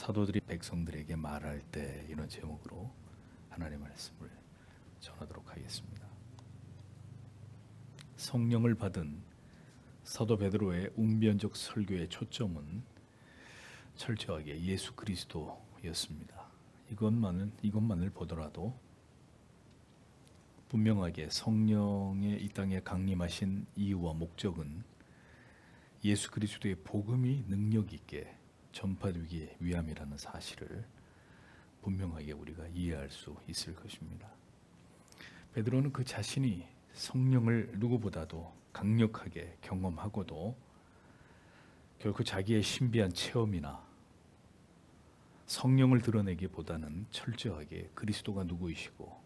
사도들이 백성들에게 말할 때 이런 제목으로 하나님의 말씀을 전하도록 하겠습니다. 성령을 받은 사도 베드로의 웅변적 설교의 초점은 철저하게 예수 그리스도였습니다. 이것만을 보더라도 분명하게 성령의 이 땅에 강림하신 이유와 목적은 예수 그리스도의 복음이 능력 있게 전파되기 위함이라는 사실을 분명하게 우리가 이해할 수 있을 것입니다. 베드로는 그 자신이 성령을 누구보다도 강력하게 경험하고도 결코 자기의 신비한 체험이나 성령을 드러내기보다는 철저하게 그리스도가 누구이시고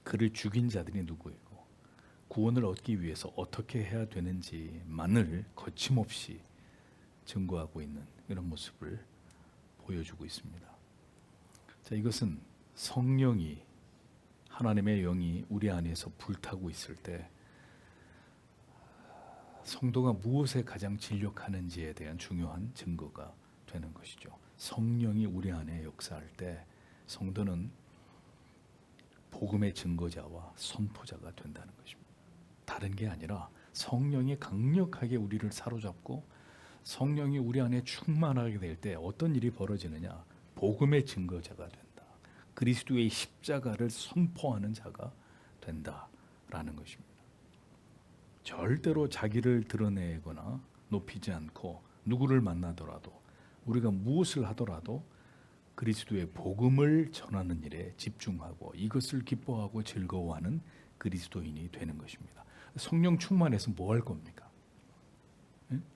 그를 죽인 자들이 누구이고 구원을 얻기 위해서 어떻게 해야 되는지만을 거침없이 증거하고 있는 이런 모습을 보여주고 있습니다. 자, 이것은 성령이 하나님의 영이 우리 안에서 불타고 있을 때 성도가 무엇에 가장 진력하는지에 대한 중요한 증거가 되는 것이죠. 성령이 우리 안에 역사할 때 성도는 복음의 증거자와 선포자가 된다는 것입니다. 다른 게 아니라 성령이 강력하게 우리를 사로잡고 성령이 우리 안에 충만하게 될 때 어떤 일이 벌어지느냐? 복음의 증거자가 된다. 그리스도의 십자가를 선포하는 자가 된다라는 것입니다. 절대로 자기를 드러내거나 높이지 않고 누구를 만나더라도 우리가 무엇을 하더라도 그리스도의 복음을 전하는 일에 집중하고 이것을 기뻐하고 즐거워하는 그리스도인이 되는 것입니다. 성령 충만해서 뭐 할 겁니까?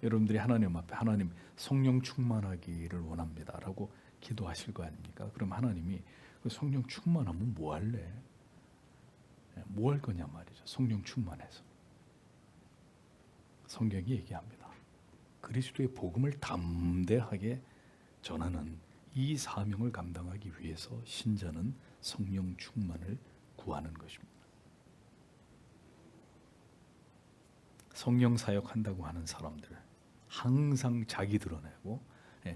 여러분들이 하나님 앞에 하나님 성령 충만하기를 원합니다 라고 기도하실 거 아닙니까? 그럼 하나님이 그 성령 충만하면 뭐 할래? 뭐 할 거냐 말이죠. 성령 충만해서 성경이 얘기합니다. 그리스도의 복음을 담대하게 전하는 이 사명을 감당하기 위해서 신자는 성령 충만을 구하는 것입니다. 성령 사역한다고 하는 사람들 항상 자기 드러내고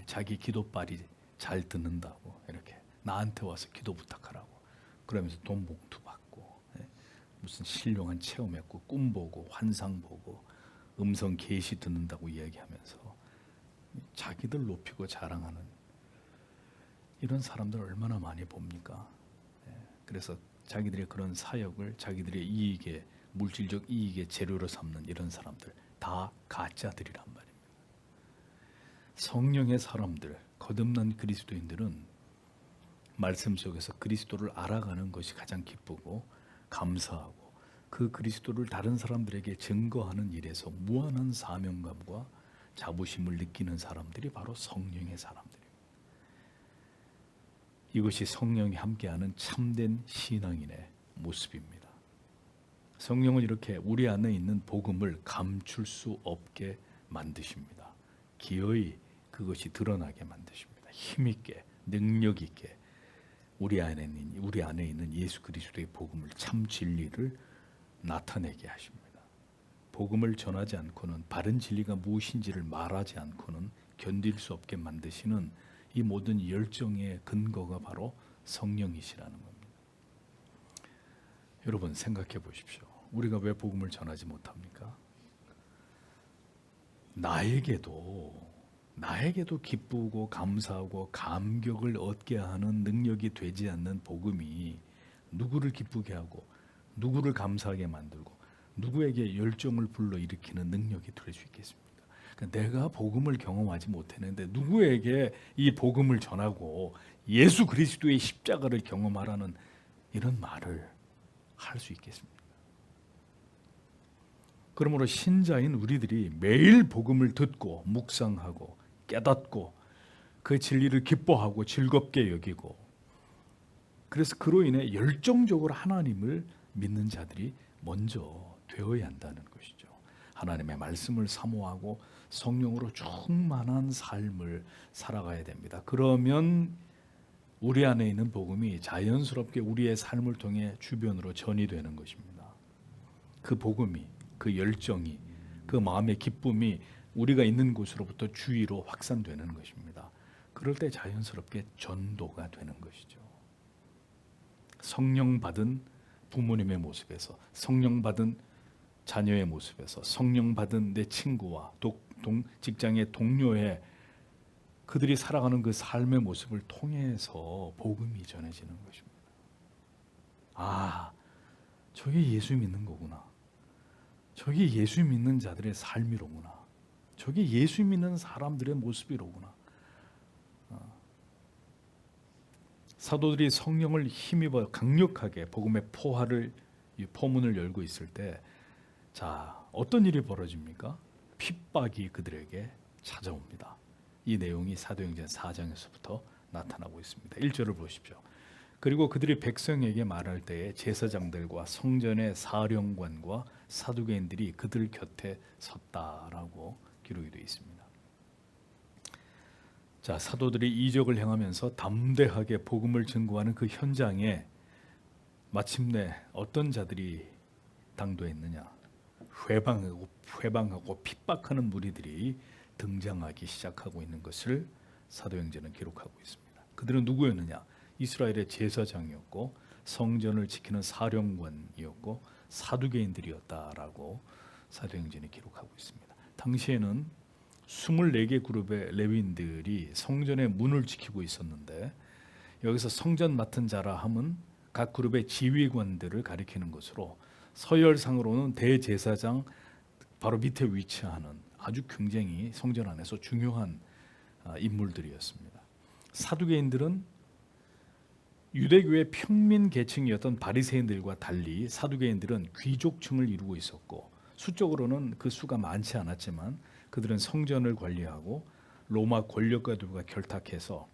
자기 기도빨이 잘 듣는다고 이렇게 나한테 와서 기도 부탁하라고 그러면서 돈 봉투 받고 무슨 신령한 체험했고 꿈 보고 환상 보고 음성 계시 듣는다고 이야기하면서 자기들 높이고 자랑하는 이런 사람들 얼마나 많이 봅니까? 그래서 자기들의 그런 사역을 자기들의 이익에 물질적 이익의 재료로 삼는 이런 사람들 다 가짜들이란 말입니다. 성령의 사람들, 거듭난 그리스도인들은 말씀 속에서 그리스도를 알아가는 것이 가장 기쁘고 감사하고 그 그리스도를 다른 사람들에게 증거하는 일에서 무한한 사명감과 자부심을 느끼는 사람들이 바로 성령의 사람들입니다. 이것이 성령이 함께하는 참된 신앙인의 모습입니다. 성령은 이렇게 우리 안에 있는 복음을 감출 수 없게 만드십니다. 기어이 그것이 드러나게 만드십니다. 힘있게 능력있게 우리 안에 있는 예수 그리스도의 복음을 참 진리를 나타내게 하십니다. 복음을 전하지 않고는 바른 진리가 무엇인지를 말하지 않고는 견딜 수 없게 만드시는 이 모든 열정의 근거가 바로 성령이시라는 겁니다. 여러분 생각해 보십시오. 우리가 왜 복음을 전하지 못합니까? 나에게도 기쁘고 감사하고 감격을 얻게 하는 능력이 되지 않는 복음이 누구를 기쁘게 하고 누구를 감사하게 만들고 누구에게 열정을 불러일으키는 능력이 될 수 있겠습니까? 그러니까 내가 복음을 경험하지 못했는데 누구에게 이 복음을 전하고 예수 그리스도의 십자가를 경험하라는 이런 말을 할 수 있겠습니까? 그러므로 신자인 우리들이 매일 복음을 듣고 묵상하고 깨닫고 그 진리를 기뻐하고 즐겁게 여기고 그래서 그로 인해 열정적으로 하나님을 믿는 자들이 먼저 되어야 한다는 것이죠. 하나님의 말씀을 사모하고 성령으로 충만한 삶을 살아가야 됩니다. 그러면 우리 안에 있는 복음이 자연스럽게 우리의 삶을 통해 주변으로 전이되는 것입니다. 그 복음이, 그 열정이, 그 마음의 기쁨이 우리가 있는 곳으로부터 주위로 확산되는 것입니다. 그럴 때 자연스럽게 전도가 되는 것이죠. 성령 받은 부모님의 모습에서, 성령 받은 자녀의 모습에서, 성령 받은 내 친구와 직장의 동료의 그들이 살아가는 그 삶의 모습을 통해서 복음이 전해지는 것입니다. 아, 저게 예수 믿는 거구나. 저게 예수 믿는 자들의 삶이로구나. 저게 예수 믿는 사람들의 모습이로구나. 사도들이 성령을 힘입어 강력하게 복음의 포문을 열고 있을 때, 자, 어떤 일이 벌어집니까? 핍박이 그들에게 찾아옵니다. 이 내용이 사도행전 4장에서부터 나타나고 있습니다. 1절을 보십시오. 그리고 그들이 백성에게 말할 때에 제사장들과 성전의 사령관과 사두개인들이 그들 곁에 섰다라고 기록이 되어 있습니다. 자, 사도들이 이적을 행하면서 담대하게 복음을 증거하는 그 현장에 마침내 어떤 자들이 당도했느냐? 회방하고 핍박하는 무리들이 등장하기 시작하고 있는 것을 사도행전은 기록하고 있습니다. 그들은 누구였느냐? 이스라엘의 제사장이었고 성전을 지키는 사령관이었고 사두개인들이었다라고 사도행전이 기록하고 있습니다. 당시에는 24개 그룹의 레위인들이 성전의 문을 지키고 있었는데, 여기서 성전 맡은 자라 함은 각 그룹의 지휘관들을 가리키는 것으로 서열상으로는 대제사장 바로 밑에 위치하는 아주 굉장히 성전 안에서 중요한 인물들이었습니다. 사두개인들은 유대교의 평민 계층이었던 바리새인들과 달리 사두개인들은 귀족층을 이루고 있었고, 수적으로는 그 수가 많지 않았지만 그들은 성전을 관리하고 로마 권력가들과 결탁해서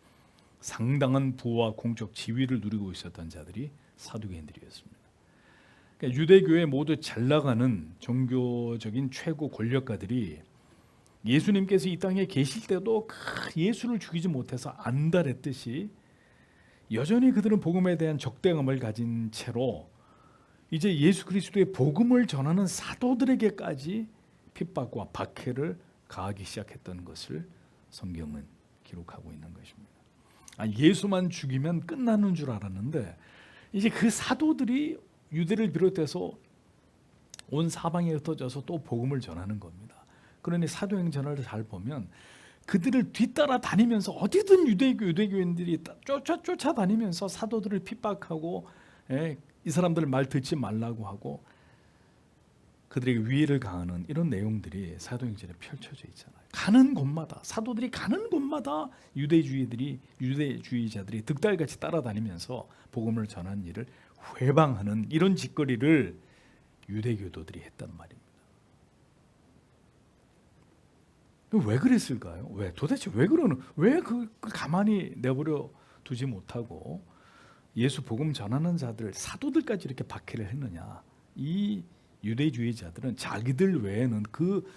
상당한 부와 공적 지위를 누리고 있었던 자들이 사두개인들이었습니다. 그러니까 유대교에 모두 잘 나가는 종교적인 최고 권력가들이 예수님께서 이 땅에 계실 때도 예수를 죽이지 못해서 안달했듯이 여전히 그들은 복음에 대한 적대감을 가진 채로 이제 예수 그리스도의 복음을 전하는 사도들에게까지 핍박과 박해를 가하기 시작했던 것을 성경은 기록하고 있는 것입니다. 예수만 죽이면 끝나는 줄 알았는데 이제 그 사도들이 유대를 비롯해서 온 사방에 흩어져서 또 복음을 전하는 겁니다. 그러니 사도행전을 잘 보면 그들을 뒤따라 다니면서 어디든 유대교인들이 쫓아다니면서 사도들을 핍박하고, 이 사람들 말 듣지 말라고 하고 그들에게 위해를 가하는 이런 내용들이 사도행전에 펼쳐져 있잖아요. 가는 곳마다, 사도들이 가는 곳마다 유대주의자들이 득달같이 따라다니면서 복음을 전하는 일을 회방하는 이런 짓거리를 유대교도들이 했단 말입니다. 왜 그랬을까요? 도대체 왜 가만히 내버려 두지 못하고 예수 복음 전하는 자들, 사도들까지 이렇게 박해를 했느냐? 이 유대주의자들은 자기들 외에는 그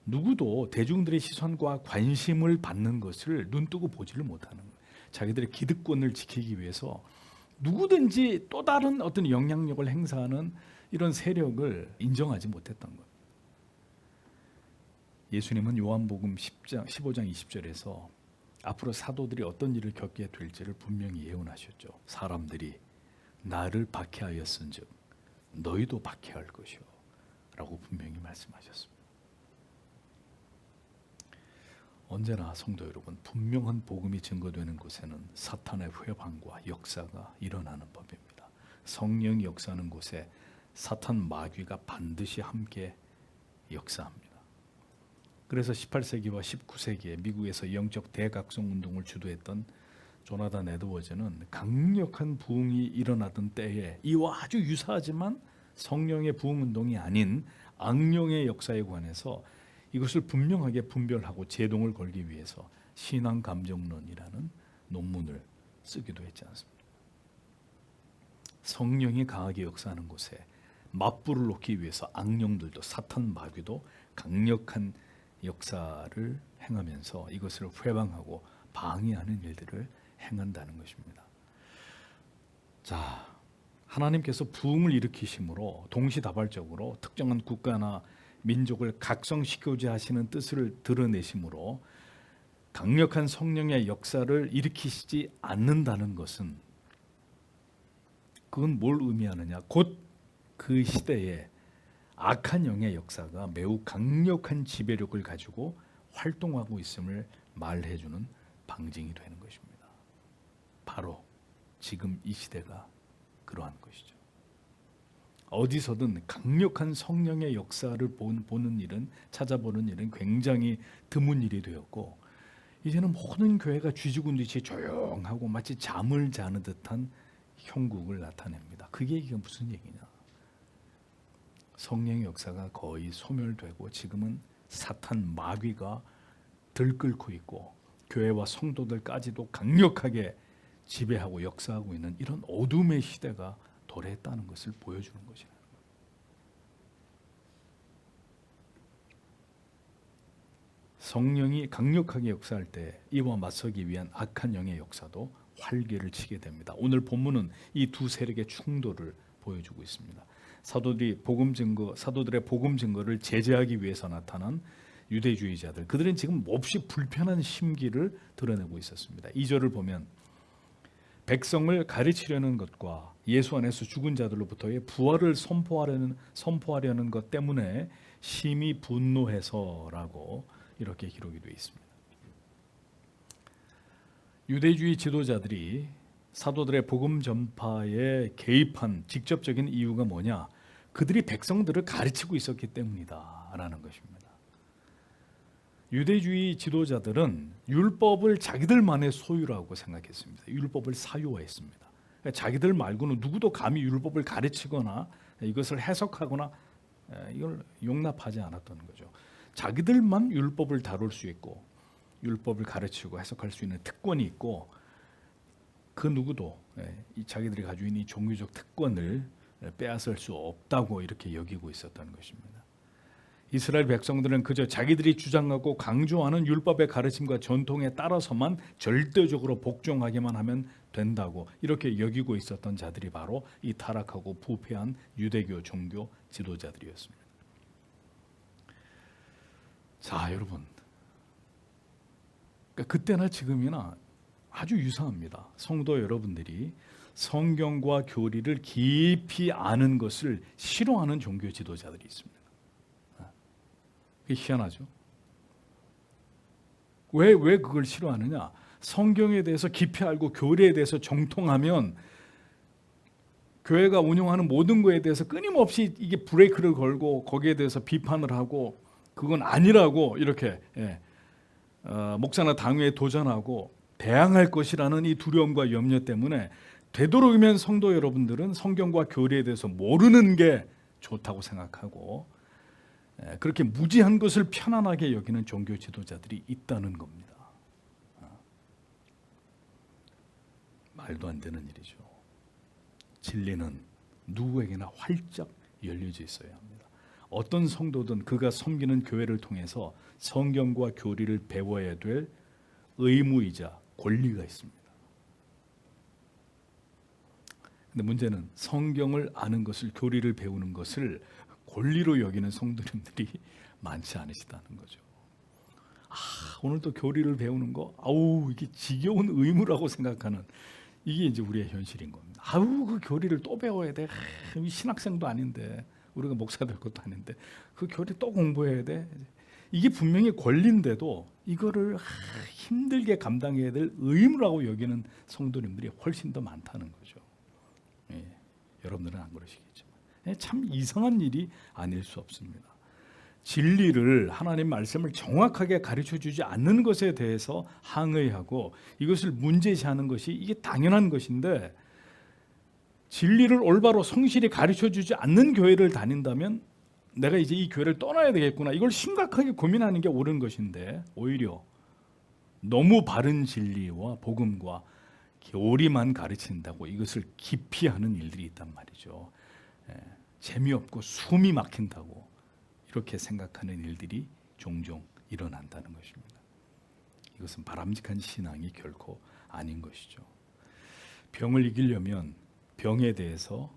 누구도 대중들의 시선과 관심을 받는 것을 눈뜨고 보지를 못하는 거예요. 자기들의 기득권을 지키기 위해서 누구든지 또 다른 어떤 영향력을 행사하는 이런 세력을 인정하지 못했던 거예요. 예수님은 요한복음 15장 20절에서 앞으로 사도들이 어떤 일을 겪게 될지를 분명히 예언하셨죠. 사람들이 나를 박해하였은즉 너희도 박해할 것이요 라고 분명히 말씀하셨습니다. 언제나 성도 여러분, 분명한 복음이 증거되는 곳에는 사탄의 회방과 역사가 일어나는 법입니다. 성령이 역사하는 곳에 사탄 마귀가 반드시 함께 역사합니다. 그래서 18세기와 19세기에 미국에서 영적 대각성 운동을 주도했던 조나단 에드워즈는 강력한 부흥이 일어나던 때에 이와 아주 유사하지만 성령의 부흥 운동이 아닌 악령의 역사에 관해서 이것을 분명하게 분별하고 제동을 걸기 위해서 신앙 감정론이라는 논문을 쓰기도 했지 않습니까? 성령이 강하게 역사하는 곳에 맞불을 놓기 위해서 악령들도 사탄 마귀도 강력한 역사를 행하면서 이것을 회방하고 방해하는 일들을 행한다는 것입니다. 자, 하나님께서 부흥을 일으키심으로 동시다발적으로 특정한 국가나 민족을 각성시키고자 하시는 뜻을 드러내심으로 강력한 성령의 역사를 일으키시지 않는다는 것은 그건 뭘 의미하느냐? 곧 그 시대에 악한 영의 역사가 매우 강력한 지배력을 가지고 활동하고 있음을 말해주는 방증이 되는 것입니다. 바로 지금 이 시대가 그러한 것이죠. 어디서든 강력한 성령의 역사를 보는 일은, 찾아보는 일은 굉장히 드문 일이 되었고, 이제는 모든 교회가 쥐죽은듯이 조용하고 마치 잠을 자는 듯한 형국을 나타냅니다. 그게 이게 무슨 얘기냐? 성령의 역사가 거의 소멸되고 지금은 사탄 마귀가 들끓고 있고 교회와 성도들까지도 강력하게 지배하고 역사하고 있는 이런 어둠의 시대가 도래했다는 것을 보여주는 것이에요. 성령이 강력하게 역사할 때 이와 맞서기 위한 악한 영의 역사도 활개를 치게 됩니다. 오늘 본문은 이 두 세력의 충돌을 보여주고 있습니다. 사도들의 복음 증거를 제재하기 위해서 나타난 유대주의자들, 그들은 지금 몹시 불편한 심기를 드러내고 있었습니다. 2절을 보면 백성을 가르치려는 것과 예수 안에서 죽은 자들로부터의 부활을 선포하려는 것 때문에 심히 분노해서라고 이렇게 기록이 되어 있습니다. 유대주의 지도자들이 사도들의 복음 전파에 개입한 직접적인 이유가 뭐냐? 그들이 백성들을 가르치고 있었기 때문이다라는 것입니다. 유대주의 지도자들은 율법을 자기들만의 소유라고 생각했습니다. 율법을 사유화했습니다. 자기들 말고는 누구도 감히 율법을 가르치거나 이것을 해석하거나 이걸 용납하지 않았던 거죠. 자기들만 율법을 다룰 수 있고 율법을 가르치고 해석할 수 있는 특권이 있고, 그 누구도 자기들이 가지고 있는 이 종교적 특권을 빼앗을 수 없다고 이렇게 여기고 있었던 것입니다. 이스라엘 백성들은 그저 자기들이 주장하고 강조하는 율법의 가르침과 전통에 따라서만 절대적으로 복종하기만 하면 된다고 이렇게 여기고 있었던 자들이 바로 이 타락하고 부패한 유대교 종교 지도자들이었습니다. 자, 여러분, 그러니까 그때나 지금이나 아주 유사합니다. 성도 여러분들이 성경과 교리를 깊이 아는 것을 싫어하는 종교 지도자들이 있습니다. 그게 희한하죠. 왜 그걸 싫어하느냐? 성경에 대해서 깊이 알고 교리에 대해서 정통하면 교회가 운영하는 모든 것에 대해서 끊임없이 이게 브레이크를 걸고 거기에 대해서 비판을 하고 그건 아니라고 이렇게 목사나 당회에 도전하고 대항할 것이라는 이 두려움과 염려 때문에 되도록이면 성도 여러분들은 성경과 교리에 대해서 모르는 게 좋다고 생각하고 그렇게 무지한 것을 편안하게 여기는 종교 지도자들이 있다는 겁니다. 말도 안 되는 일이죠. 진리는 누구에게나 활짝 열려져 있어야 합니다. 어떤 성도든 그가 섬기는 교회를 통해서 성경과 교리를 배워야 될 의무이자 권리가 있습니다. 근데 문제는 성경을 아는 것을, 교리를 배우는 것을 권리로 여기는 성도님들이 많지 않으시다는 거죠. 오늘도 교리를 배우는 거, 이게 지겨운 의무라고 생각하는, 이게 이제 우리의 현실인 겁니다. 그 교리를 또 배워야 돼. 신학생도 아닌데, 우리가 목사 될 것도 아닌데 그 교리 또 공부해야 돼. 이게 분명히 권리인데도 이거를 힘들게 감당해야 될 의무라고 여기는 성도님들이 훨씬 더 많다는 거죠. 여러분들은 안 그러시겠지만 참 이상한 일이 아닐 수 없습니다. 진리를, 하나님 말씀을 정확하게 가르쳐주지 않는 것에 대해서 항의하고 이것을 문제시하는 것이 이게 당연한 것인데, 진리를 올바로 성실히 가르쳐주지 않는 교회를 다닌다면 내가 이제 이 교회를 떠나야 되겠구나, 이걸 심각하게 고민하는 게 옳은 것인데, 오히려 너무 바른 진리와 복음과 교리만 가르친다고 이것을 기피하는 일들이 있단 말이죠. 재미없고 숨이 막힌다고 이렇게 생각하는 일들이 종종 일어난다는 것입니다. 이것은 바람직한 신앙이 결코 아닌 것이죠. 병을 이기려면, 병에서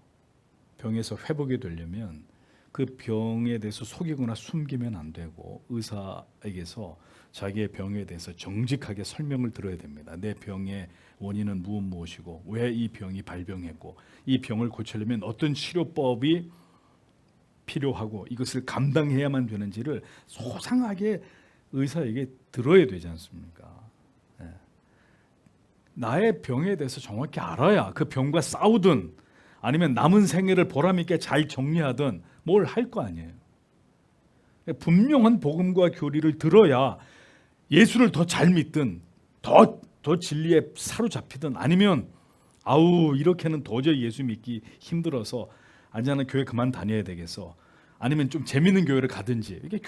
회복이 되려면 그 병에 대해서 속이거나 숨기면 안 되고, 의사에게서 자기의 병에 대해서 정직하게 설명을 들어야 됩니다. 내 병의 원인은 무엇이고 왜 이 병이 발병했고 이 병을 고치려면 어떤 치료법이 필요하고 이것을 감당해야만 되는지를 소상하게 의사에게 들어야 되지 않습니까? 예. 나의 병에 대해서 정확히 알아야 그 병과 싸우든 아니면 남은 생애를 보람 있게 잘 정리하든 뭘 할 거 아니에요. 분명한 복음과 교리를 들어야 예수를 더 잘 믿든 더 진리에 사로잡히든 아니면 아우 이렇게는 도저히 예수 믿기 힘들어서 안전한 교회 그만 다녀야 되겠어. 아니면 좀 재밌는 교회를 가든지 이게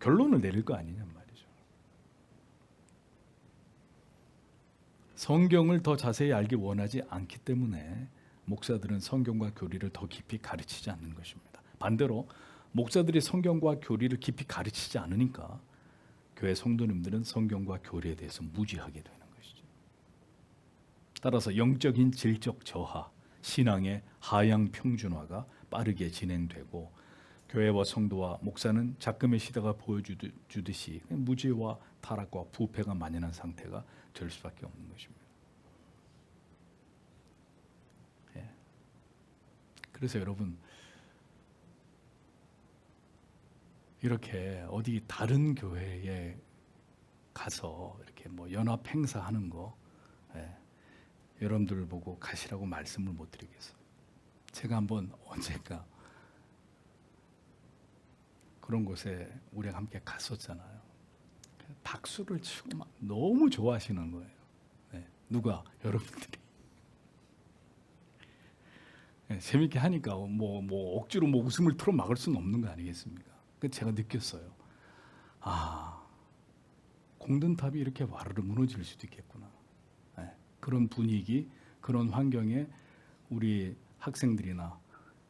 결론을 내릴 거 아니냔 말이죠. 성경을 더 자세히 알기 원하지 않기 때문에 목사들은 성경과 교리를 더 깊이 가르치지 않는 것입니다. 반대로 목사들이 성경과 교리를 깊이 가르치지 않으니까 교회 성도님들은 성경과 교리에 대해서 무지하게 되는 것이죠. 따라서 영적인 질적 저하, 신앙의 하향 평준화가 빠르게 진행되고 교회와 성도와 목사는 작금의 시대가 보여주듯이 무지와 타락과 부패가 만연한 상태가 될 수밖에 없는 것입니다. 예. 그래서 여러분 이렇게 어디 다른 교회에 가서 이렇게 뭐 연합 행사하는 거 여러분들 보고 가시라고 말씀을 못 드리겠어요. 제가 한번 언젠가 그런 곳에 우리가 함께 갔었잖아요. 박수를 치고 막 너무 좋아하시는 거예요. 누가? 여러분들이. 재밌게 하니까 뭐 억지로 웃음을 틀어 막을 수는 없는 거 아니겠습니까? 제가 느꼈어요. 공든탑이 이렇게 와르르 무너질 수도 있겠구나. 그런 분위기, 그런 환경에 우리 학생들이나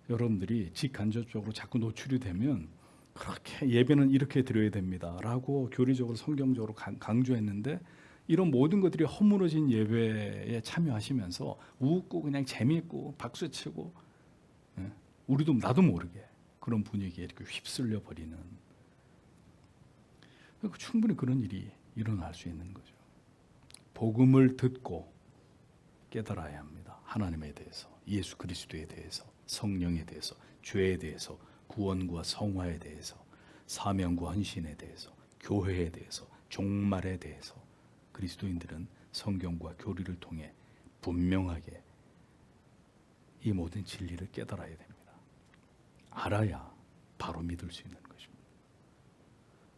여러분들이 직간접적으로 자꾸 노출이 되면 그렇게 예배는 이렇게 드려야 됩니다라고 교리적으로 성경적으로 강조했는데 이런 모든 것들이 허물어진 예배에 참여하시면서 웃고 그냥 재미있고 박수치고 우리도 나도 모르게 그런 분위기에 이렇게 휩쓸려 버리는 충분히 그런 일이 일어날 수 있는 거죠. 복음을 듣고 깨달아야 합니다. 하나님에 대해서, 예수 그리스도에 대해서, 성령에 대해서, 죄에 대해서, 구원과 성화에 대해서, 사명과 헌신에 대해서, 교회에 대해서, 종말에 대해서 그리스도인들은 성경과 교리를 통해 분명하게 이 모든 진리를 깨달아야 됩니다. 알아야 바로 믿을 수 있는 것입니다.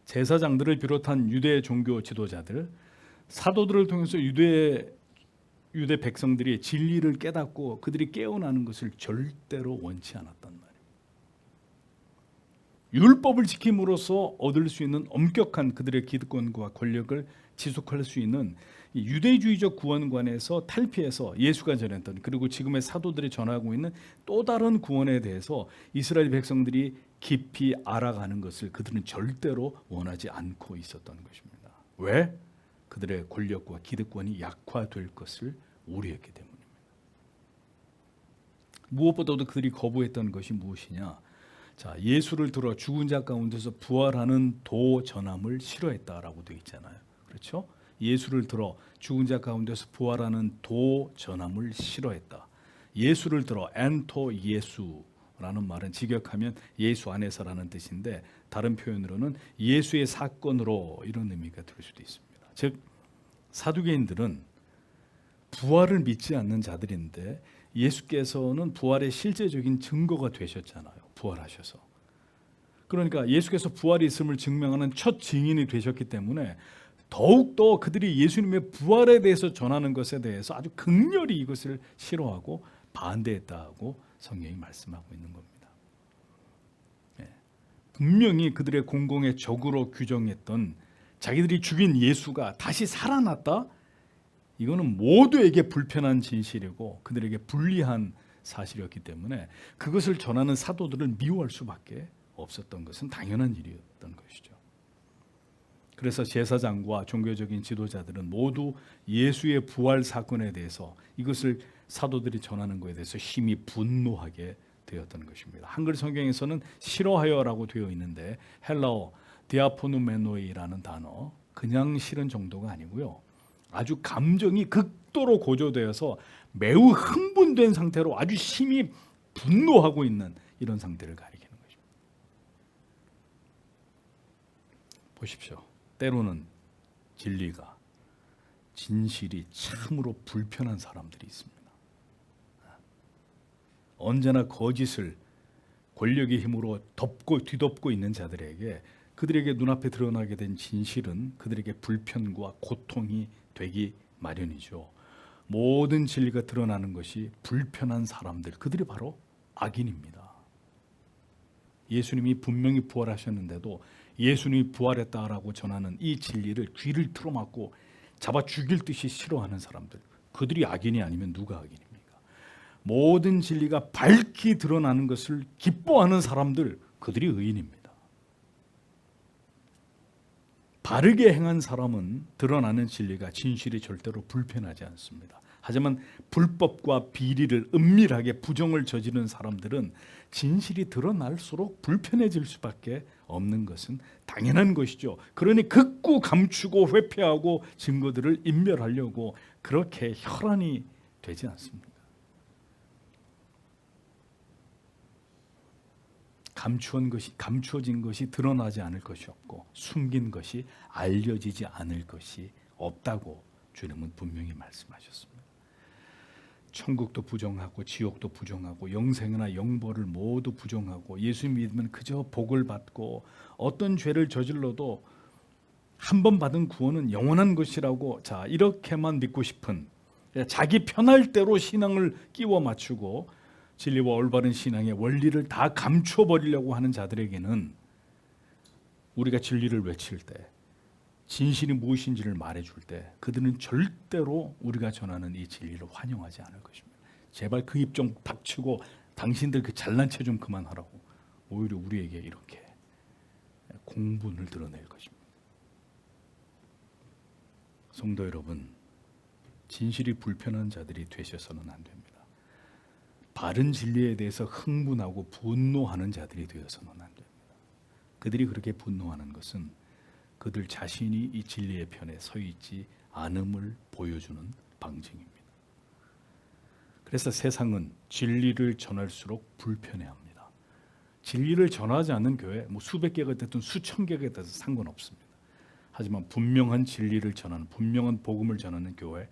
제사장들을 비롯한 유대 종교 지도자들, 사도들을 통해서 유대 백성들이 진리를 깨닫고 그들이 깨어나는 것을 절대로 원치 않았단 말이에요. 율법을 지킴으로써 얻을 수 있는 엄격한 그들의 기득권과 권력을 지속할 수 있는 유대주의적 구원관에서 탈피해서 예수가 전했던 그리고 지금의 사도들이 전하고 있는 또 다른 구원에 대해서 이스라엘 백성들이 깊이 알아가는 것을 그들은 절대로 원하지 않고 있었던 것입니다. 왜? 그들의 권력과 기득권이 약화될 것을 우려했기 때문입니다. 무엇보다도 그들이 거부했던 것이 무엇이냐? 자, 예수를 들어 죽은 자 가운데서 부활하는 도 전함을 싫어했다라고 되어 있잖아요. 그렇죠? 예수를 들어 죽은 자 가운데서 부활하는 도 전함을 싫어했다. 예수를 들어 엔토 예수라는 말은 직역하면 예수 안에서라는 뜻인데 다른 표현으로는 예수의 사건으로 이런 의미가 될 수도 있습니다. 즉 사두개인들은 부활을 믿지 않는 자들인데 예수께서는 부활의 실제적인 증거가 되셨잖아요. 부활하셔서. 그러니까 예수께서 부활이 있음을 증명하는 첫 증인이 되셨기 때문에 더욱더 그들이 예수님의 부활에 대해서 전하는 것에 대해서 아주 극렬히 이것을 싫어하고 반대했다고 성경이 말씀하고 있는 겁니다. 분명히 그들의 공공의 적으로 규정했던 자기들이 죽인 예수가 다시 살아났다? 이거는 모두에게 불편한 진실이고 그들에게 불리한 사실이었기 때문에 그것을 전하는 사도들을 미워할 수밖에 없었던 것은 당연한 일이었던 것이죠. 그래서 제사장과 종교적인 지도자들은 모두 예수의 부활 사건에 대해서 이것을 사도들이 전하는 것에 대해서 심히 분노하게 되었던 것입니다. 한글 성경에서는 싫어하여라고 되어 있는데 헬라어 디아포누메노이라는 단어, 그냥 싫은 정도가 아니고요. 아주 감정이 극도로 고조되어서 매우 흥분된 상태로 아주 심히 분노하고 있는 이런 상태를 가리키는 것입니다. 보십시오. 때로는 진리가, 진실이 참으로 불편한 사람들이 있습니다. 언제나 거짓을 권력의 힘으로 뒤덮고 있는 자들에게, 그들에게 눈앞에 드러나게 된 진실은 그들에게 불편과 고통이 되기 마련이죠. 모든 진리가 드러나는 것이 불편한 사람들, 그들이 바로 악인입니다. 예수님이 분명히 부활하셨는데도 예수님이 부활했다라고 전하는 이 진리를 귀를 틀어막고 잡아 죽일 듯이 싫어하는 사람들, 그들이 악인이 아니면 누가 악인입니까? 모든 진리가 밝히 드러나는 것을 기뻐하는 사람들, 그들이 의인입니다. 바르게 행한 사람은 드러나는 진리가, 진실이 절대로 불편하지 않습니다. 하지만 불법과 비리를 은밀하게 부정을 저지르는 사람들은 진실이 드러날수록 불편해질 수밖에 없는 것은 당연한 것이죠. 그러니 극구 감추고 회피하고 증거들을 인멸하려고 그렇게 혈안이 되지 않습니다. 감추어진 것이 드러나지 않을 것이 없고, 숨긴 것이 알려지지 않을 것이 없다고 주님은 분명히 말씀하셨습니다. 천국도 부정하고 지옥도 부정하고 영생이나 영벌을 모두 부정하고, 예수 믿으면 그저 복을 받고, 어떤 죄를 저질러도 한 번 받은 구원은 영원한 것이라고, 자, 이렇게만 믿고 싶은, 자기 편할 대로 신앙을 끼워 맞추고 진리와 올바른 신앙의 원리를 다 감춰버리려고 하는 자들에게는, 우리가 진리를 외칠 때, 진실이 무엇인지를 말해줄 때, 그들은 절대로 우리가 전하는 이 진리를 환영하지 않을 것입니다. 제발 그 입 좀 닥치고 당신들 그 잘난 체 좀 그만하라고 오히려 우리에게 이렇게 공분을 드러낼 것입니다. 성도 여러분, 진실이 불편한 자들이 되셔서는 안 됩니다. 바른 진리에 대해서 흥분하고 분노하는 자들이 되어서는 안 됩니다. 그들이 그렇게 분노하는 것은 그들 자신이 이 진리의 편에 서 있지 않음을 보여주는 방증입니다. 그래서 세상은 진리를 전할수록 불편해합니다. 진리를 전하지 않는 교회, 수백 개가 됐든 수천 개가 됐든 상관없습니다. 하지만 분명한 진리를 전하는, 분명한 복음을 전하는 교회,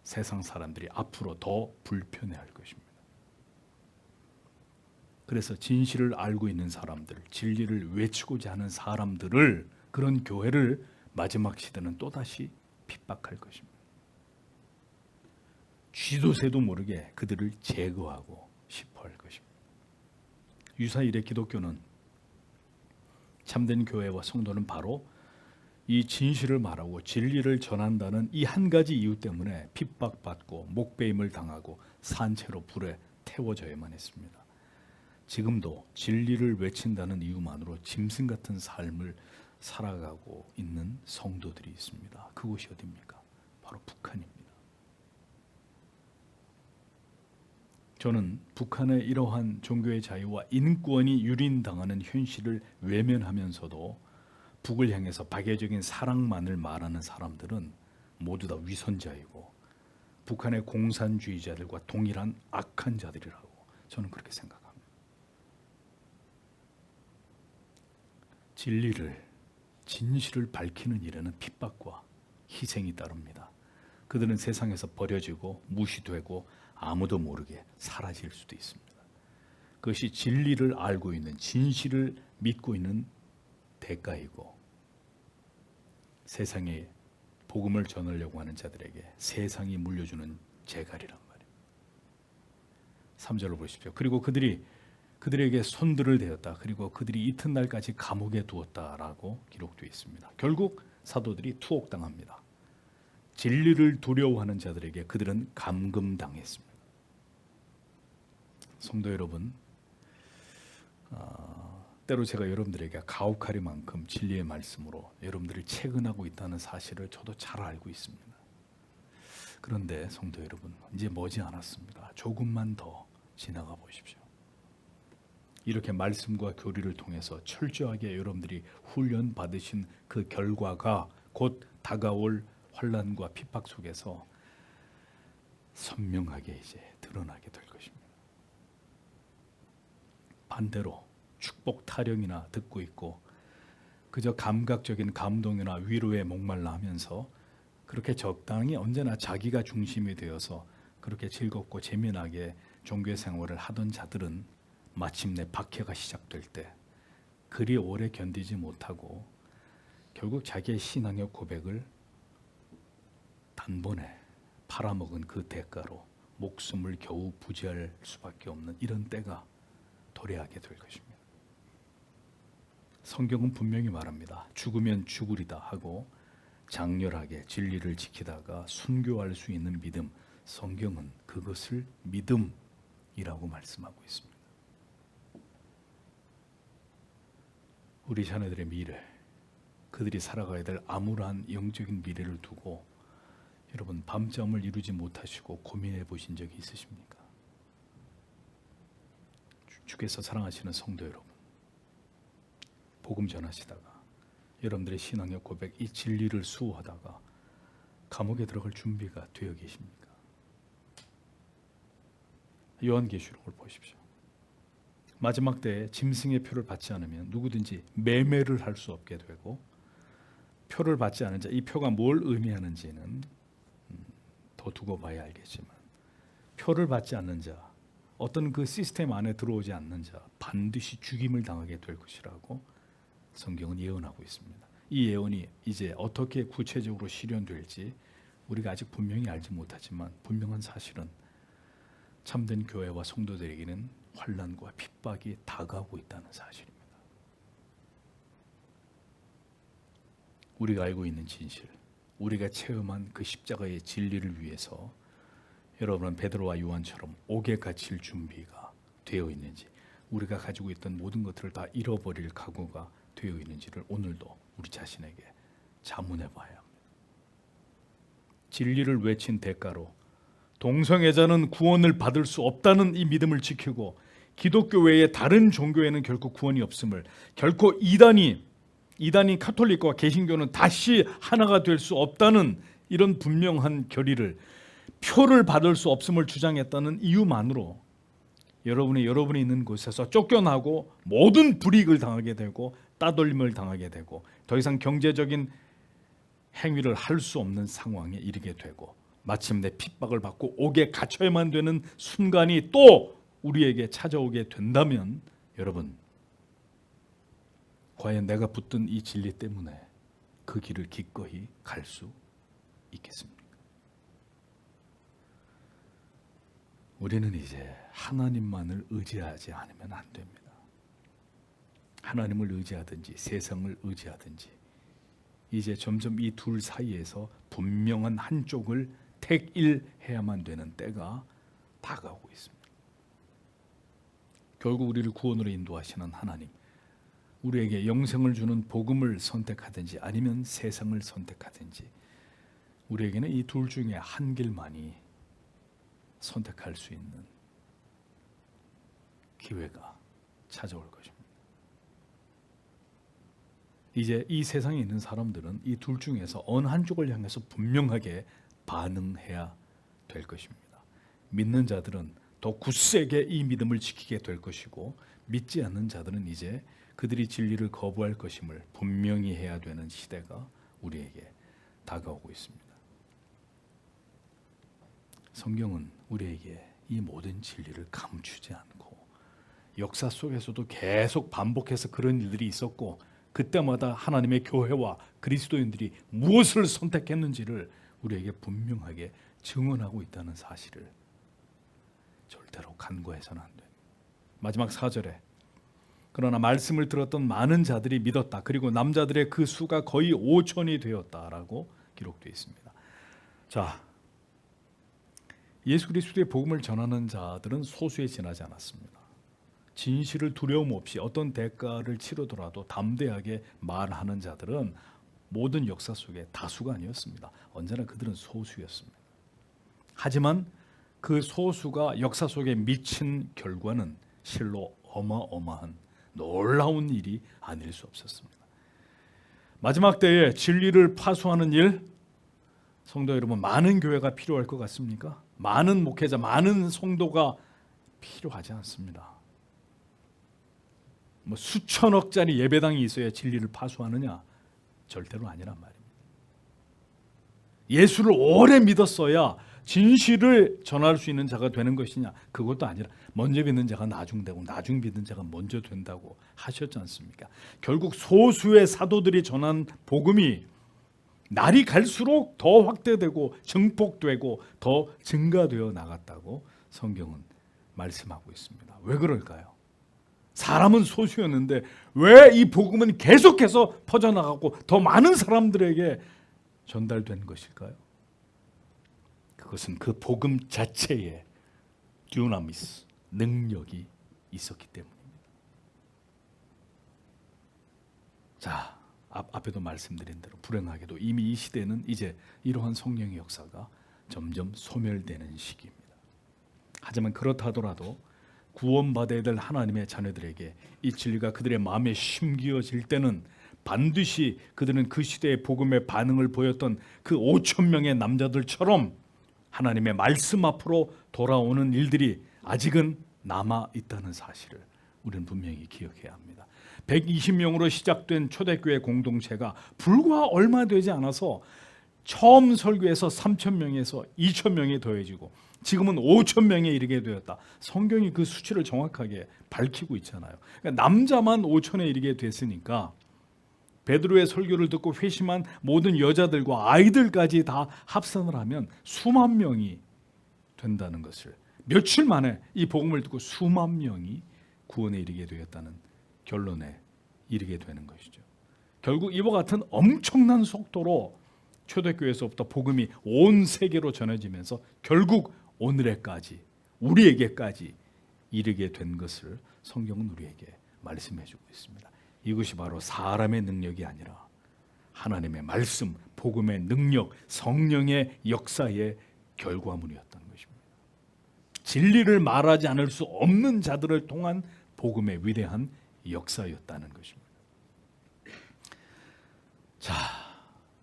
세상 사람들이 앞으로 더 불편해할 것입니다. 그래서 진실을 알고 있는 사람들, 진리를 외치고자 하는 사람들을, 그런 교회를 마지막 시대는 또다시 핍박할 것입니다. 쥐도 새도 모르게 그들을 제거하고 싶어 할 것입니다. 유사일의 기독교는, 참된 교회와 성도는 바로 이 진실을 말하고 진리를 전한다는 이 한 가지 이유 때문에 핍박받고 목베임을 당하고 산채로 불에 태워져야만 했습니다. 지금도 진리를 외친다는 이유만으로 짐승 같은 삶을 살아가고 있는 성도들이 있습니다. 그곳이 어디입니까? 바로 북한입니다. 저는 북한의 이러한 종교의 자유와 인권이 유린당하는 현실을 외면하면서도 북을 향해서 박애적인 사랑만을 말하는 사람들은 모두 다 위선자이고 북한의 공산주의자들과 동일한 악한 자들이라고 저는 그렇게 생각합니다. 진실을 밝히는 일에는 핍박과 희생이 따릅니다. 그들은 세상에서 버려지고 무시되고 아무도 모르게 사라질 수도 있습니다. 그것이 진리를 알고 있는, 진실을 믿고 있는 대가이고, 세상에 복음을 전하려고 하는 자들에게 세상이 물려주는 재갈이란 말이에요. 3절을 보십시오. 그리고 그들에게 손들을 대었다. 그리고 그들이 이튿날까지 감옥에 두었다라고 기록되어 있습니다. 결국 사도들이 투옥당합니다. 진리를 두려워하는 자들에게 그들은 감금당했습니다. 성도 여러분, 때로 제가 여러분들에게 가혹하리만큼 진리의 말씀으로 여러분들을 채근하고 있다는 사실을 저도 잘 알고 있습니다. 그런데 성도 여러분, 이제 머지않았습니다. 조금만 더 지나가 보십시오. 이렇게 말씀과 교리를 통해서 철저하게 여러분들이 훈련 받으신 그 결과가 곧 다가올 환난과 핍박 속에서 선명하게 이제 드러나게 될 것입니다. 반대로 축복 타령이나 듣고 있고 그저 감각적인 감동이나 위로에 목말라 하면서 그렇게 적당히 언제나 자기가 중심이 되어서 그렇게 즐겁고 재미나게 종교 생활을 하던 자들은 마침내 박해가 시작될 때 그리 오래 견디지 못하고 결국 자기의 신앙의 고백을 단번에 팔아먹은 그 대가로 목숨을 겨우 부지할 수밖에 없는 이런 때가 도래하게 될 것입니다. 성경은 분명히 말합니다. 죽으면 죽으리다 하고 장렬하게 진리를 지키다가 순교할 수 있는 믿음, 성경은 그것을 믿음이라고 말씀하고 있습니다. 우리 자녀들의 미래, 그들이 살아가야 될 암울한 영적인 미래를 두고 여러분 밤잠을 이루지 못하시고 고민해 보신 적이 있으십니까? 주께서 사랑하시는 성도 여러분, 복음 전하시다가 여러분들의 신앙의 고백, 이 진리를 수호하다가 감옥에 들어갈 준비가 되어 계십니까? 요한계시록을 보십시오. 마지막 때에 짐승의 표를 받지 않으면 누구든지 매매를 할 수 없게 되고, 표를 받지 않은 자, 이 표가 뭘 의미하는지는 더 두고 봐야 알겠지만, 표를 받지 않는 자, 어떤 그 시스템 안에 들어오지 않는 자 반드시 죽임을 당하게 될 것이라고 성경은 예언하고 있습니다. 이 예언이 이제 어떻게 구체적으로 실현될지 우리가 아직 분명히 알지 못하지만 분명한 사실은 참된 교회와 성도들에게는 환난과 핍박이 다가오고 있다는 사실입니다. 우리가 알고 있는 진실, 우리가 체험한 그 십자가의 진리를 위해서 여러분은 베드로와 요한처럼 옥에 갇힐 준비가 되어 있는지, 우리가 가지고 있던 모든 것들을 다 잃어버릴 각오가 되어 있는지를 오늘도 우리 자신에게 자문해 봐야 합니다. 진리를 외친 대가로 동성애자는 구원을 받을 수 없다는 이 믿음을 지키고, 기독교 외의 다른 종교에는 결코 구원이 없음을, 결코 이단인 카톨릭과 개신교는 다시 하나가 될 수 없다는 이런 분명한 결의를, 표를 받을 수 없음을 주장했다는 이유만으로 여러분이 있는 곳에서 쫓겨나고 모든 불이익을 당하게 되고 따돌림을 당하게 되고 더 이상 경제적인 행위를 할 수 없는 상황에 이르게 되고 마침내 핍박을 받고 옥에 갇혀야만 되는 순간이 또 우리에게 찾아오게 된다면, 여러분, 과연 내가 붙든 이 진리 때문에 그 길을 기꺼이 갈 수 있겠습니까? 우리는 이제 하나님만을 의지하지 않으면 안 됩니다. 하나님을 의지하든지 세상을 의지하든지 이제 점점 이 둘 사이에서 분명한 한쪽을 택일해야만 되는 때가 다가오고 있습니다. 결국 우리를 구원으로 인도하시는 하나님, 우리에게 영생을 주는 복음을 선택하든지 아니면 세상을 선택하든지 우리에게는 이 둘 중에 한 길만이 선택할 수 있는 기회가 찾아올 것입니다. 이제 이 세상에 있는 사람들은 이 둘 중에서 어느 한쪽을 향해서 분명하게 반응해야 될 것입니다. 믿는 자들은 더 굳세게 이 믿음을 지키게 될 것이고, 믿지 않는 자들은 이제 그들이 진리를 거부할 것임을 분명히 해야 되는 시대가 우리에게 다가오고 있습니다. 성경은 우리에게 이 모든 진리를 감추지 않고, 역사 속에서도 계속 반복해서 그런 일들이 있었고 그때마다 하나님의 교회와 그리스도인들이 무엇을 선택했는지를 우리에게 분명하게 증언하고 있다는 사실을 절대로 간과해서는 안 됩니다. 마지막 4절에 그러나 말씀을 들었던 많은 자들이 믿었다. 그리고 남자들의 그 수가 거의 5천이 되었다라고 기록되어 있습니다. 자, 예수 그리스도의 복음을 전하는 자들은 소수에 지나지 않았습니다. 진실을 두려움 없이 어떤 대가를 치르더라도 담대하게 말하는 자들은 모든 역사 속에 다수가 아니었습니다. 언제나 그들은 소수였습니다. 하지만 그 소수가 역사 속에 미친 결과는 실로 어마어마한 놀라운 일이 아닐 수 없었습니다. 마지막 때에 진리를 파수하는 일, 성도 여러분, 많은 교회가 필요할 것 같습니까? 많은 목회자, 많은 성도가 필요하지 않습니다. 뭐 수천억짜리 예배당이 있어야 진리를 파수하느냐? 절대로 아니란 말입니다. 예수를 오래 믿었어야 진실을 전할 수 있는 자가 되는 것이냐? 그것도 아니라 먼저 믿는 자가 나중 되고 나중 믿는 자가 먼저 된다고 하셨지 않습니까? 결국 소수의 사도들이 전한 복음이 날이 갈수록 더 확대되고 증폭되고 더 증가되어 나갔다고 성경은 말씀하고 있습니다. 왜 그럴까요? 사람은 소수였는데 왜 이 복음은 계속해서 퍼져나가고 더 많은 사람들에게 전달된 것일까요? 그것은 그 복음 자체에 듀나미스, 능력이 있었기 때문입니다. 자, 앞에도 말씀드린 대로 불행하게도 이미 이 시대는 이제 이러한 성령의 역사가 점점 소멸되는 시기입니다. 하지만 그렇다 하더라도 구원받아야 될 하나님의 자녀들에게 이 진리가 그들의 마음에 심기어질 때는 반드시 그들은 그 시대의 복음의 반응을 보였던 그 5천 명의 남자들처럼 하나님의 말씀 앞으로 돌아오는 일들이 아직은 남아있다는 사실을 우리는 분명히 기억해야 합니다. 120명으로 시작된 초대교회 공동체가 불과 얼마 되지 않아서 처음 설교에서 3,000명에서 2,000명이 더해지고 지금은 5,000명에 이르게 되었다. 성경이 그 수치를 정확하게 밝히고 있잖아요. 그러니까 남자만 5,000에 이르게 됐으니까 베드로의 설교를 듣고 회심한 모든 여자들과 아이들까지 다 합산을 하면 수만 명이 된다는 것을, 며칠 만에 이 복음을 듣고 수만 명이 구원에 이르게 되었다는 결론에 이르게 되는 것이죠. 결국 이와 같은 엄청난 속도로 초대교회에서부터 복음이 온 세계로 전해지면서 결국 오늘에까지, 우리에게까지 이르게 된 것을 성경은 우리에게 말씀해주고 있습니다. 이것이 바로 사람의 능력이 아니라 하나님의 말씀, 복음의 능력, 성령의 역사의 결과물이었던 것입니다. 진리를 말하지 않을 수 없는 자들을 통한 복음의 위대한 역사였다는 것입니다. 자,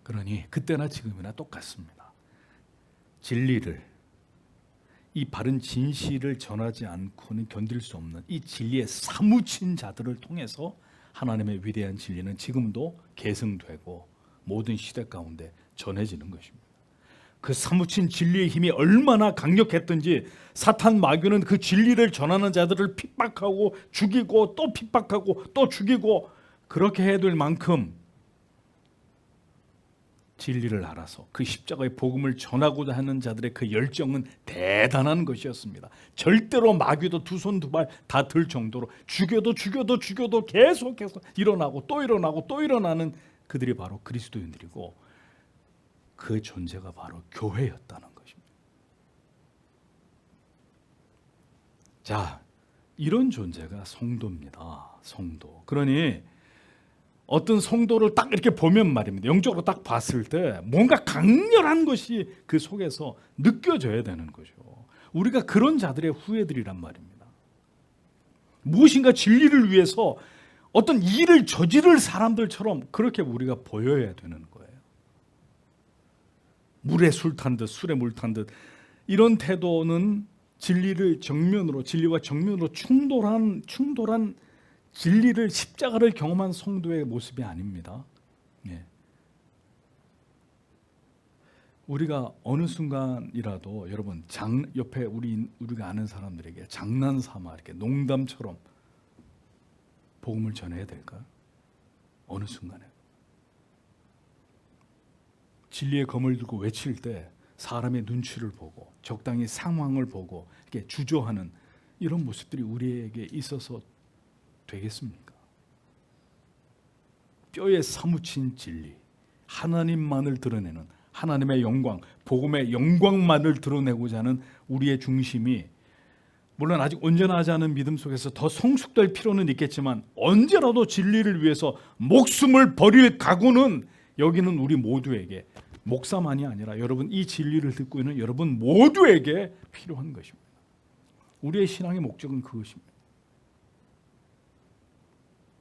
그러니 그때나 지금이나 똑같습니다. 진리를, 이 바른 진실을 전하지 않고는 견딜 수 없는 이 진리에 사무친 자들을 통해서 하나님의 위대한 진리는 지금도 계승되고 모든 시대 가운데 전해지는 것입니다. 그 사무친 진리의 힘이 얼마나 강력했던지 사탄 마귀는 그 진리를 전하는 자들을 핍박하고 죽이고 또 핍박하고 또 죽이고 그렇게 해야 될 만큼 진리를 알아서 그 십자가의 복음을 전하고자 하는 자들의 그 열정은 대단한 것이었습니다. 절대로 마귀도 두 손 두 발 다 들 정도로 죽여도 계속해서 일어나고 또 일어나고 또 일어나는 그들이 바로 그리스도인들이고 그 존재가 바로 교회였다는 것입니다. 자, 이런 존재가 성도입니다. 성도. 그러니 어떤 성도를 딱 이렇게 보면 말입니다. 영적으로 딱 봤을 때 뭔가 강렬한 것이 그 속에서 느껴져야 되는 거죠. 우리가 그런 자들의 후예들이란 말입니다. 무엇인가 진리를 위해서 어떤 일을 저지를 사람들처럼 그렇게 우리가 보여야 되는 거예요. 물에 술 탄 듯, 술에 물 탄 듯, 이런 태도는 진리와 정면으로 충돌한 진리를, 십자가를 경험한 성도의 모습이 아닙니다. 예. 우리가 어느 순간이라도 여러분 옆에 우리가 아는 사람들에게 장난삼아 이렇게 농담처럼 복음을 전해야 될까요? 어느 순간에 진리의 검을 들고 외칠 때 사람의 눈치를 보고 적당히 상황을 보고 이렇게 주저하는 이런 모습들이 우리에게 있어서 되겠습니까? 뼈에 사무친 진리, 하나님만을 드러내는 하나님의 영광, 복음의 영광만을 드러내고자 하는 우리의 중심이 물론 아직 온전하지 않은 믿음 속에서 더 성숙될 필요는 있겠지만 언제라도 진리를 위해서 목숨을 버릴 각오는 여기는 우리 모두에게, 목사만이 아니라 여러분 이 진리를 듣고 있는 여러분 모두에게 필요한 것입니다. 우리의 신앙의 목적은 그것입니다.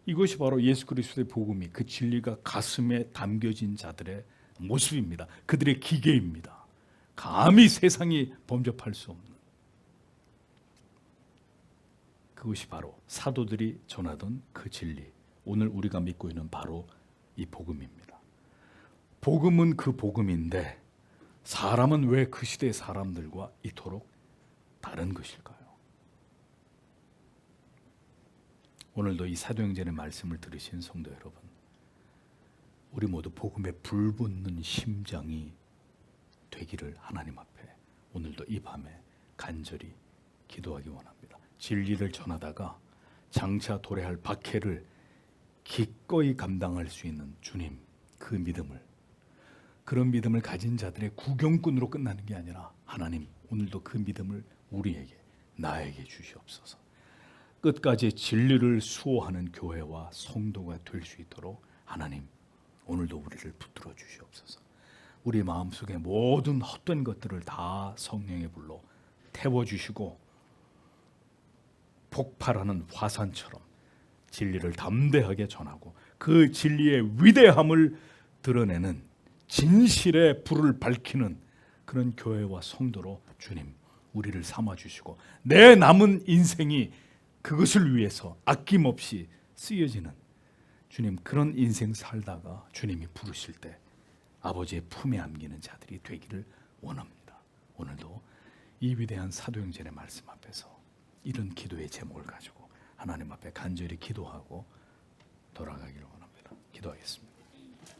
이것이 바로 예수 그리스도의 복음이 그 진리가 가슴에 담겨진 자들의 모습입니다. 그들의 기계입니다. 감히 세상이 범접할 수 없는 그것이 바로 사도들이 전하던 그 진리, 오늘 우리가 믿고 있는 바로 이 복음입니다. 복음은 그 복음인데 사람은 왜 그 시대의 사람들과 이토록 다른 것일까요? 오늘도 이 사도행전의 말씀을 들으신 성도 여러분, 우리 모두 복음에 불붙는 심장이 되기를 하나님 앞에 오늘도 이 밤에 간절히 기도하기 원합니다. 진리를 전하다가 장차 도래할 박해를 기꺼이 감당할 수 있는 주님, 그 믿음을, 그런 믿음을 가진 자들의 구경꾼으로 끝나는 게 아니라 하나님 오늘도 그 믿음을 우리에게, 나에게 주시옵소서. 끝까지 진리를 수호하는 교회와 성도가 될 수 있도록 하나님 오늘도 우리를 붙들어 주시옵소서. 우리 마음속에 모든 헛된 것들을 다 성령의 불로 태워주시고 폭발하는 화산처럼 진리를 담대하게 전하고 그 진리의 위대함을 드러내는 진실의 불을 밝히는 그런 교회와 성도로 주님 우리를 삼아주시고 내 남은 인생이 그것을 위해서 아낌없이 쓰여지는 주님, 그런 인생 살다가 주님이 부르실 때 아버지의 품에 안기는 자들이 되기를 원합니다. 오늘도 이 위대한 사도행전의 말씀 앞에서 이런 기도의 제목을 가지고 하나님 앞에 간절히 기도하고 돌아가기를 원합니다. 기도하겠습니다.